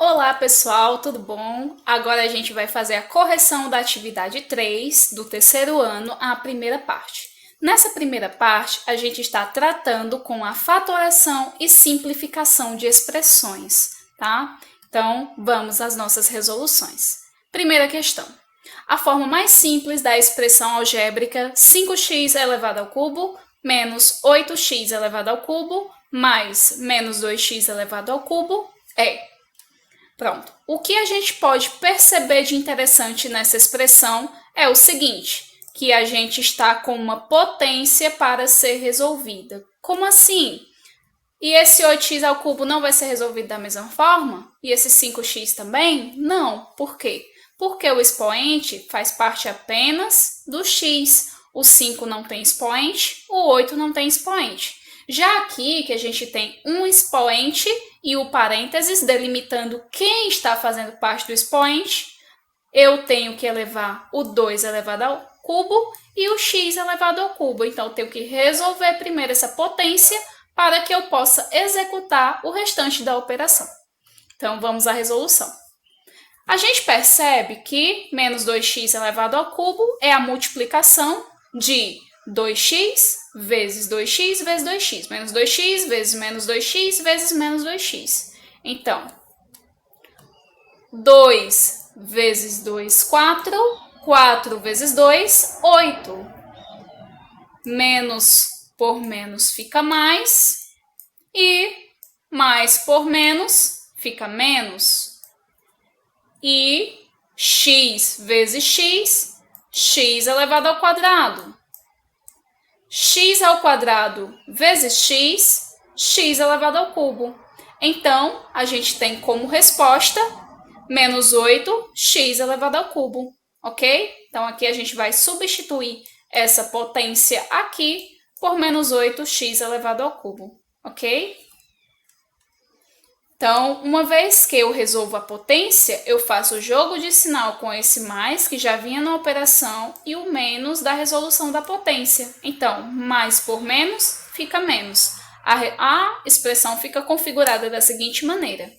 Olá pessoal, tudo bom? Agora a gente vai fazer a correção da atividade 3 do terceiro ano, a primeira parte. Nessa primeira parte, a gente está tratando com a fatoração e simplificação de expressões, tá? Então, vamos às nossas resoluções. Primeira questão. A forma mais simples da expressão algébrica 5x elevado ao cubo menos 8x elevado ao cubo mais menos 2x elevado ao cubo é... Pronto. O que a gente pode perceber de interessante nessa expressão é o seguinte, que a gente está com uma potência para ser resolvida. Como assim? E esse 8x ao cubo não vai ser resolvido da mesma forma? E esse 5x também? Não. Por quê? Porque o expoente faz parte apenas do x. O 5 não tem expoente, o 8 não tem expoente. Já aqui, que a gente tem um expoente e o parênteses delimitando quem está fazendo parte do expoente, eu tenho que elevar o 2 elevado ao cubo e o x elevado ao cubo. Então, eu tenho que resolver primeiro essa potência para que eu possa executar o restante da operação. Então, vamos à resolução. A gente percebe que menos 2x elevado ao cubo é a multiplicação de 2x vezes 2x vezes 2x, menos 2x vezes menos 2x vezes menos 2x. Então, 2 vezes 2, 4, 4 vezes 2, 8. Menos por menos fica mais, e mais por menos fica menos. E x vezes x, x elevado ao quadrado. X ao quadrado vezes x, x elevado ao cubo. Então, a gente tem como resposta menos 8, x elevado ao cubo, ok? Então, aqui a gente vai substituir essa potência aqui por menos 8, x elevado ao cubo, ok? Então, uma vez que eu resolvo a potência, eu faço o jogo de sinal com esse mais, que já vinha na operação, e o menos da resolução da potência. Então, mais por menos fica menos. A expressão fica configurada da seguinte maneira.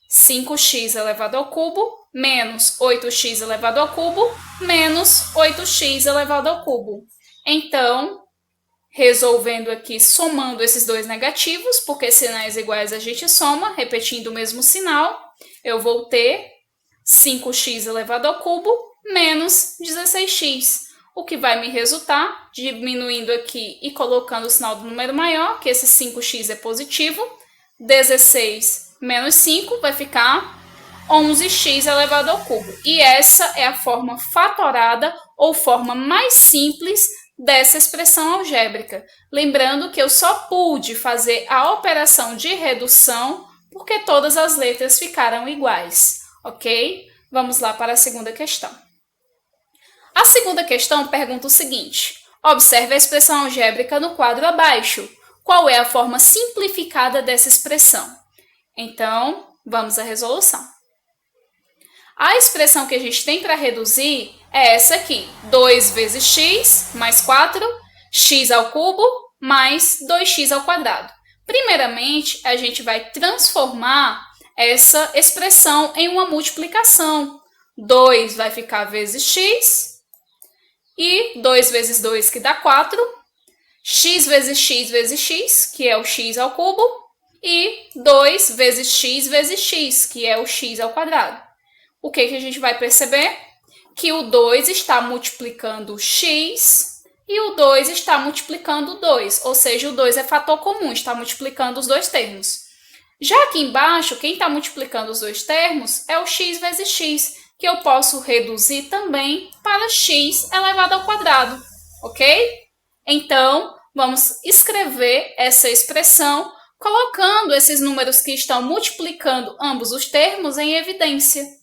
5x elevado ao cubo menos 8x elevado ao cubo menos 8x elevado ao cubo. Então, resolvendo aqui, somando esses dois negativos, porque sinais iguais a gente soma, repetindo o mesmo sinal, eu vou ter 5x elevado ao cubo menos 16x, o que vai me resultar, diminuindo aqui e colocando o sinal do número maior, que esse 5x é positivo, 16 menos 5 vai ficar 11x elevado ao cubo. E essa é a forma fatorada ou forma mais simples dessa expressão algébrica. Lembrando que eu só pude fazer a operação de redução porque todas as letras ficaram iguais, ok? Vamos lá para a segunda questão. A segunda questão pergunta o seguinte: observe a expressão algébrica no quadro abaixo. Qual é a forma simplificada dessa expressão? Então, vamos à resolução. A expressão que a gente tem para reduzir é essa aqui, 2 vezes x mais 4, x ao cubo mais 2x ao quadrado. Primeiramente, a gente vai transformar essa expressão em uma multiplicação. 2 vai ficar vezes x, e 2 vezes 2 que dá 4, x vezes x, que é o x ao cubo, e 2 vezes x, que é o x ao quadrado. O que a gente vai perceber? Que o 2 está multiplicando x e o 2 está multiplicando o 2, ou seja, o 2 é fator comum, está multiplicando os dois termos. Já aqui embaixo, quem está multiplicando os dois termos é o x vezes x, que eu posso reduzir também para x elevado ao quadrado, ok? Então, vamos escrever essa expressão colocando esses números que estão multiplicando ambos os termos em evidência.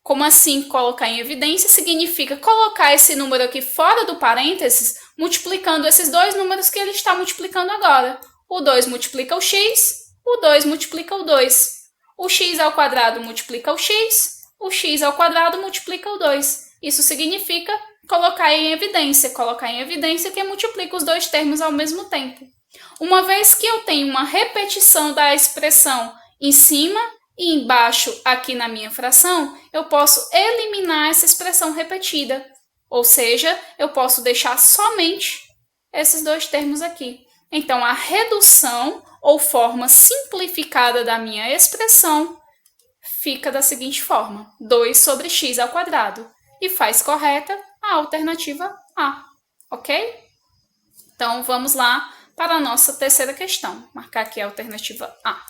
Como assim colocar em evidência? Significa colocar esse número aqui fora do parênteses, multiplicando esses dois números que ele está multiplicando agora. O 2 multiplica o x, o 2 multiplica o 2. O x ao quadrado multiplica o x ao quadrado multiplica o 2. Isso significa colocar em evidência que multiplica os dois termos ao mesmo tempo. Uma vez que eu tenho uma repetição da expressão em cima, E embaixo, aqui na minha fração, eu posso eliminar essa expressão repetida. Ou seja, eu posso deixar somente esses dois termos aqui. Então, a redução ou forma simplificada da minha expressão fica da seguinte forma: 2 sobre x ao quadrado. E faz correta a alternativa A, ok? Então, vamos lá para a nossa terceira questão. Marcar aqui a alternativa A.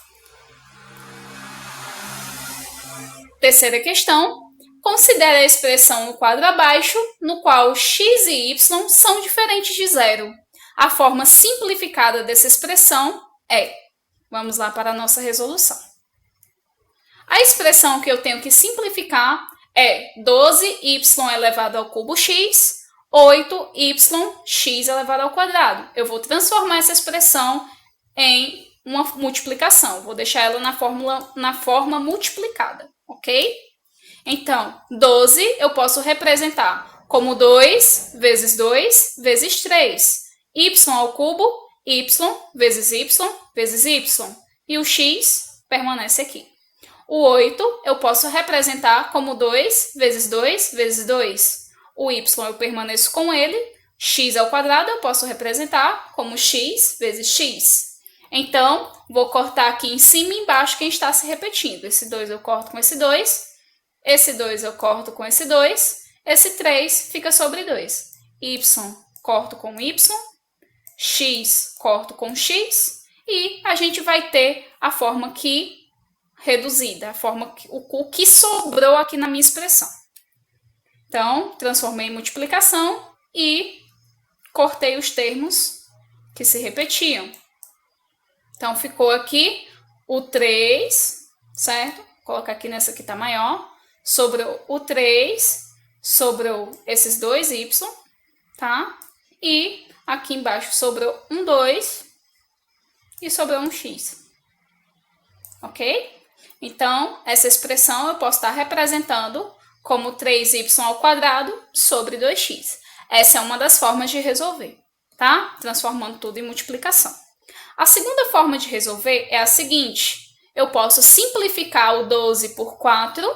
Terceira questão. Considere a expressão no quadro abaixo, no qual x e y são diferentes de zero. A forma simplificada dessa expressão é... Vamos lá para a nossa resolução. A expressão que eu tenho que simplificar é 12y elevado ao cubo x, 8yx elevado ao quadrado. Eu vou transformar essa expressão em uma multiplicação. Vou deixar ela na forma multiplicada, ok? Então, 12 eu posso representar como 2 vezes 2 vezes 3. Y ao cubo, y vezes y vezes y. E o x permanece aqui. O 8 eu posso representar como 2 vezes 2 vezes 2. O y eu permaneço com ele. X ao quadrado eu posso representar como x vezes x. Então, vou cortar aqui em cima e embaixo quem está se repetindo. Esse 2 eu corto com esse 2. Esse 2 eu corto com esse 2. Esse 3 fica sobre 2. Y corto com y. X corto com x. E a gente vai ter a forma aqui reduzida, a forma o que sobrou aqui na minha expressão. Então, transformei em multiplicação e cortei os termos que se repetiam. Então, ficou aqui o 3, certo? Vou colocar aqui nessa que está maior. Sobrou o 3, sobrou esses 2y, tá? E aqui embaixo sobrou um 2 e sobrou um x. Ok? Então, essa expressão eu posso estar representando como 3y ao quadrado sobre 2x. Essa é uma das formas de resolver, tá? Transformando tudo em multiplicação. A segunda forma de resolver é a seguinte. Eu posso simplificar o 12 por 4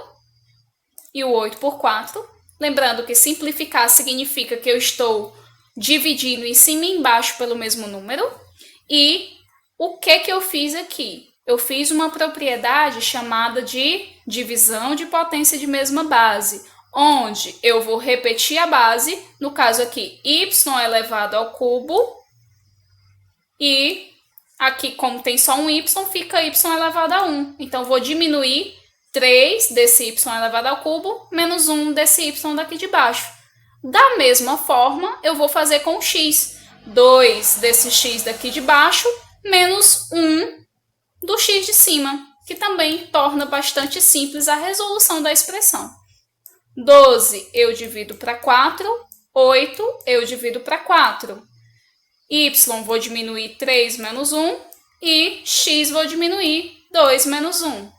e o 8 por 4. Lembrando que simplificar significa que eu estou dividindo em cima e embaixo pelo mesmo número. E o que eu fiz aqui? Eu fiz uma propriedade chamada de divisão de potência de mesma base, onde eu vou repetir a base, no caso aqui, y elevado ao cubo, e aqui, como tem só um y, fica y elevado a 1. Então, vou diminuir 3 desse y elevado ao cubo, menos 1 desse y daqui de baixo. Da mesma forma, eu vou fazer com o x. 2 desse x daqui de baixo, menos 1 do x de cima, que também torna bastante simples a resolução da expressão. 12 eu divido para 4, 8 eu divido para 4. Y vou diminuir 3 menos 1 e x vou diminuir 2 menos 1.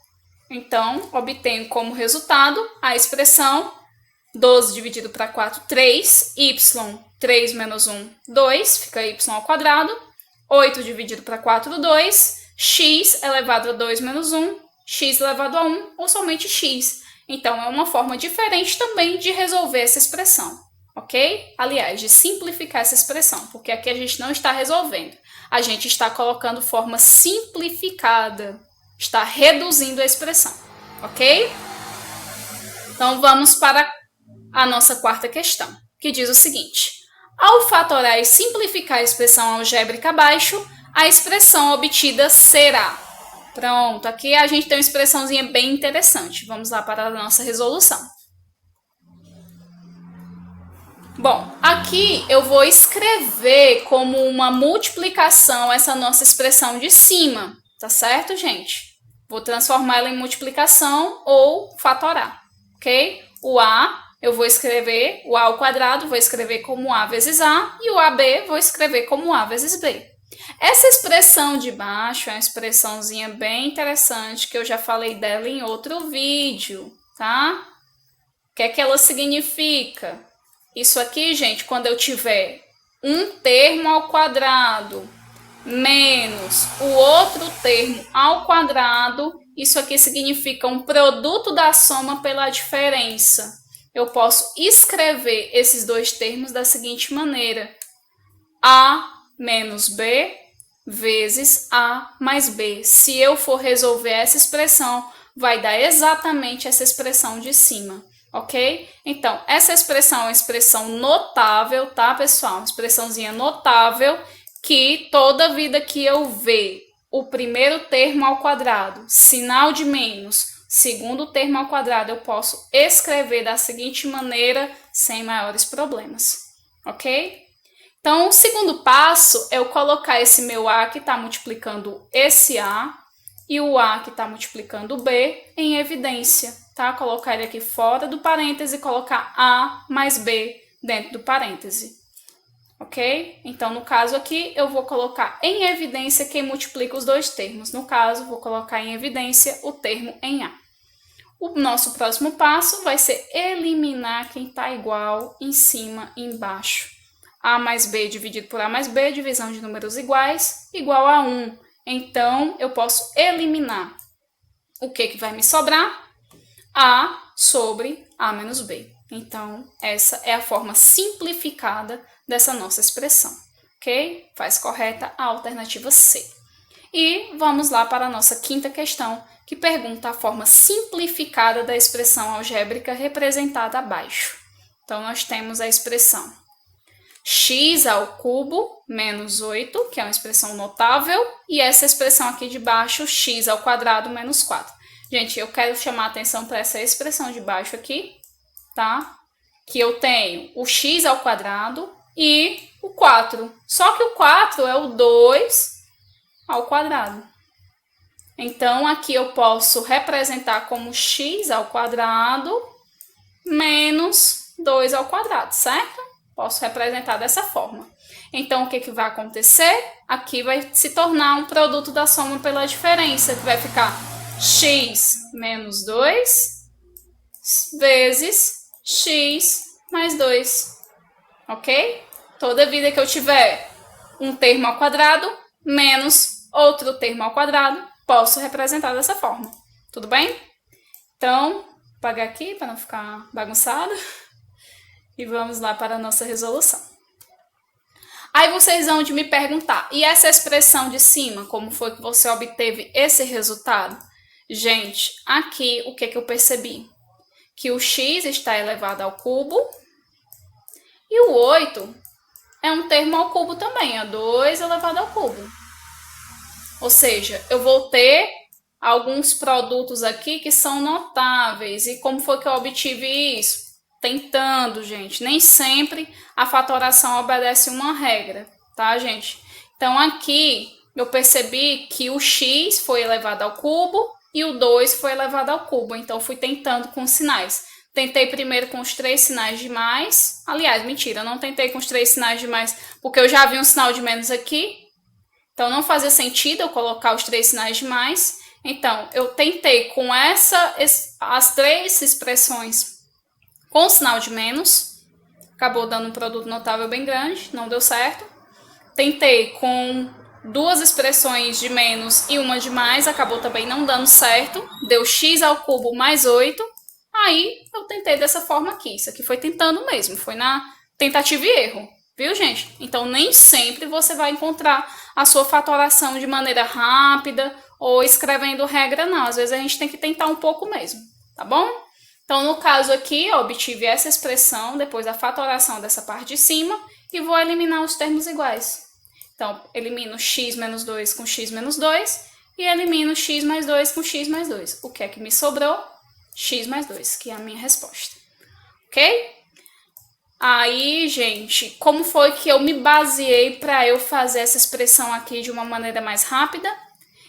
Então, obtenho como resultado a expressão 12 dividido para 4, 3, y, 3 menos 1, 2, fica y ao quadrado, 8 dividido para 4, 2, x elevado a 2 menos 1, x elevado a 1 ou somente x. Então, é uma forma diferente também de resolver essa expressão, ok? Aliás, de simplificar essa expressão, porque aqui a gente não está resolvendo. A gente está colocando forma simplificada, está reduzindo a expressão, ok? Então, vamos para a nossa quarta questão, que diz o seguinte. Ao fatorar e simplificar a expressão algébrica abaixo, a expressão obtida será... Pronto, aqui a gente tem uma expressãozinha bem interessante. Vamos lá para a nossa resolução. Bom, aqui eu vou escrever como uma multiplicação essa nossa expressão de cima, tá certo, gente? Vou transformar ela em multiplicação ou fatorar, ok? O A eu vou escrever, o A ao quadrado, vou escrever como A vezes A, e o AB vou escrever como A vezes B. Essa expressão de baixo é uma expressãozinha bem interessante, que eu já falei dela em outro vídeo, tá? O que é que ela significa? Isso aqui, gente, quando eu tiver um termo ao quadrado menos o outro termo ao quadrado, Isso aqui significa um produto da soma pela diferença. Eu posso escrever esses dois termos da seguinte maneira: A menos B vezes A mais B. Se eu for resolver essa expressão, vai dar exatamente essa expressão de cima, ok? Então, essa expressão é uma expressão notável, tá, pessoal? Uma expressãozinha notável que toda vida que eu ver o primeiro termo ao quadrado, sinal de menos, segundo termo ao quadrado, eu posso escrever da seguinte maneira sem maiores problemas, ok? Então, o segundo passo é eu colocar esse meu A que está multiplicando esse A e o A que está multiplicando o B em evidência, tá? Colocar ele aqui fora do parêntese e colocar A mais B dentro do parêntese, ok? Então, no caso aqui, eu vou colocar em evidência quem multiplica os dois termos. No caso, vou colocar em evidência o termo em A. O nosso próximo passo vai ser eliminar quem está igual em cima e embaixo. A mais B dividido por A mais B, divisão de números iguais, igual a 1. Então, eu posso eliminar. O que vai me sobrar? A sobre A menos B. Então, essa é a forma simplificada dessa nossa expressão, ok? Faz correta a alternativa C. E vamos lá para a nossa quinta questão, que pergunta a forma simplificada da expressão algébrica representada abaixo. Então, nós temos a expressão x ao cubo menos 8, que é uma expressão notável, e essa expressão aqui de baixo, x ao quadrado menos 4. Gente, eu quero chamar a atenção para essa expressão de baixo aqui, tá? Que eu tenho o x ao quadrado e o 4. Só que o 4 é o 2 ao quadrado. Então, aqui eu posso representar como x ao quadrado menos 2 ao quadrado, certo? Posso representar dessa forma. Então, o que vai acontecer? Aqui vai se tornar um produto da soma pela diferença, que vai ficar x menos 2 vezes x mais 2, ok? Toda vida que eu tiver um termo ao quadrado menos outro termo ao quadrado, posso representar dessa forma, tudo bem? Então, vou apagar aqui para não ficar bagunçado. E vamos lá para a nossa resolução. Aí vocês vão me perguntar, e essa expressão de cima, como foi que você obteve esse resultado? Gente, aqui o que eu percebi? Que o x está elevado ao cubo e o 8 é um termo ao cubo também, é 2 elevado ao cubo. Ou seja, eu vou ter alguns produtos aqui que são notáveis. E como foi que eu obtive isso? Tentando, gente. Nem sempre a fatoração obedece uma regra, tá, gente? Então, aqui eu percebi que o x foi elevado ao cubo e o 2 foi elevado ao cubo. Então, fui tentando com os sinais. Tentei primeiro com os 3 sinais de mais. Aliás, mentira, eu não tentei com os 3 sinais de mais, porque eu já vi um sinal de menos aqui. Então, não fazia sentido eu colocar os 3 sinais de mais. Então, eu tentei com as 3 expressões com o sinal de menos, acabou dando um produto notável bem grande, não deu certo. Tentei com 2 expressões de menos e uma de mais, acabou também não dando certo, deu x ao cubo mais 8, aí eu tentei dessa forma aqui, isso aqui foi tentando mesmo, foi na tentativa e erro, viu, gente? Então, nem sempre você vai encontrar a sua fatoração de maneira rápida ou escrevendo regra, não, às vezes a gente tem que tentar um pouco mesmo, tá bom? Então, no caso aqui, eu obtive essa expressão depois da fatoração dessa parte de cima e vou eliminar os termos iguais. Então, elimino x menos 2 com x menos 2 e elimino x mais 2 com x mais 2. O que é que me sobrou? X mais 2, que é a minha resposta. Ok? Aí, gente, como foi que eu me baseei para eu fazer essa expressão aqui de uma maneira mais rápida?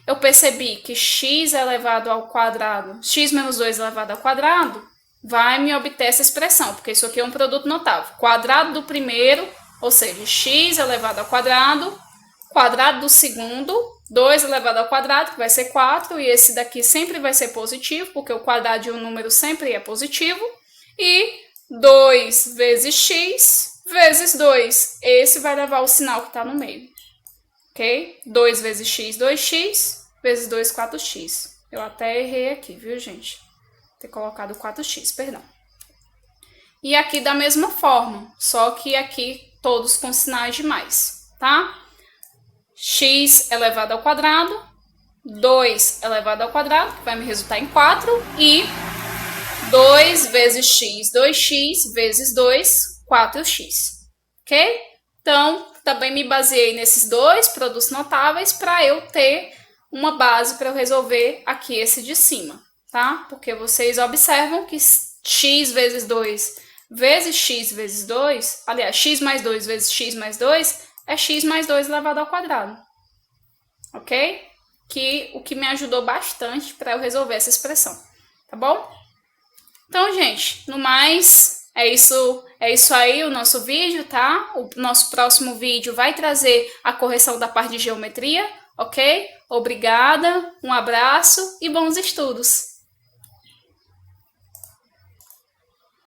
Eu percebi que x elevado ao quadrado, x menos 2 elevado ao quadrado, vai me obter essa expressão, porque isso aqui é um produto notável. Quadrado do primeiro, ou seja, x elevado ao quadrado do segundo, 2 elevado ao quadrado, que vai ser 4, e esse daqui sempre vai ser positivo, porque o quadrado de um número sempre é positivo, e 2 vezes x vezes 2. Esse vai levar o sinal que está no meio. Ok? 2 vezes x, 2x, vezes 2, 4x. Eu até errei aqui, viu, gente? Ter colocado 4x, perdão. E aqui da mesma forma, só que aqui todos com sinais de mais, tá? X elevado ao quadrado, 2 elevado ao quadrado, que vai me resultar em 4, e 2 vezes x, 2x vezes 2, 4x, ok? Então, também me baseei nesses dois produtos notáveis para eu ter uma base para eu resolver aqui esse de cima, tá? Porque vocês observam que x vezes 2 vezes x vezes 2, aliás, x mais 2 vezes x mais 2 é x mais 2 elevado ao quadrado, ok? O que me ajudou bastante para eu resolver essa expressão, tá bom? Então, gente, no mais, é isso aí o nosso vídeo, tá? O nosso próximo vídeo vai trazer a correção da parte de geometria, ok? Obrigada, um abraço e bons estudos!